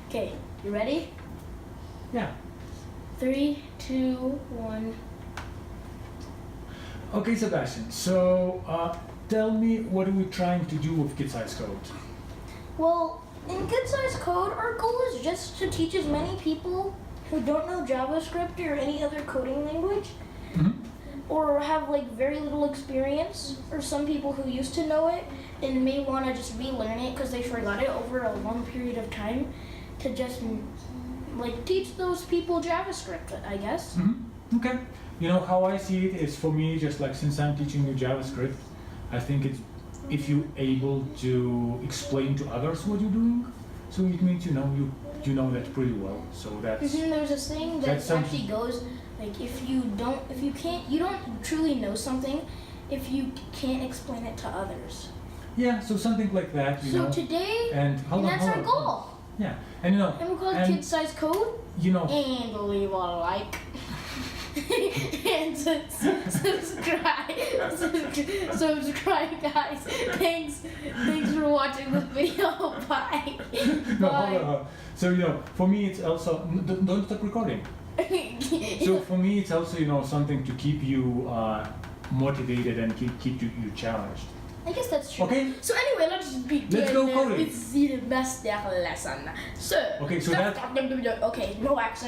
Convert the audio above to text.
Okay, you ready? Yeah. 3, 2, 1. Okay, Sebastian. So tell me, what are we trying to do with Kid Size Code? Well, in Good Size Code, our goal is just to teach as many people who don't know JavaScript or any other coding language, or have like very little experience, or some people who used to know it and may want to just relearn it because they forgot it over a long period of time, to just like teach those people JavaScript, I guess. Okay. You know how I see it is, for me, just like since I'm teaching you JavaScript, I think it's if you're able to explain to others what you're doing, so it means you know that pretty well. So that's There's this thing that actually goes like if you don't truly know something if you can't explain it to others. Yeah, so something like that, you know. So today, and that's our goal. Yeah, and you know, and we call it Kid Size Code. You know, and leave a like. And subscribe, guys. Thanks for watching this video. Bye. No, Bye. So you know, for me it's also don't stop recording. So for me it's also something to keep you motivated and keep you challenged. I guess that's true. Okay. So anyway, let's begin. Let's go coding. With the master lesson. So. Okay, so that. Okay, no accent.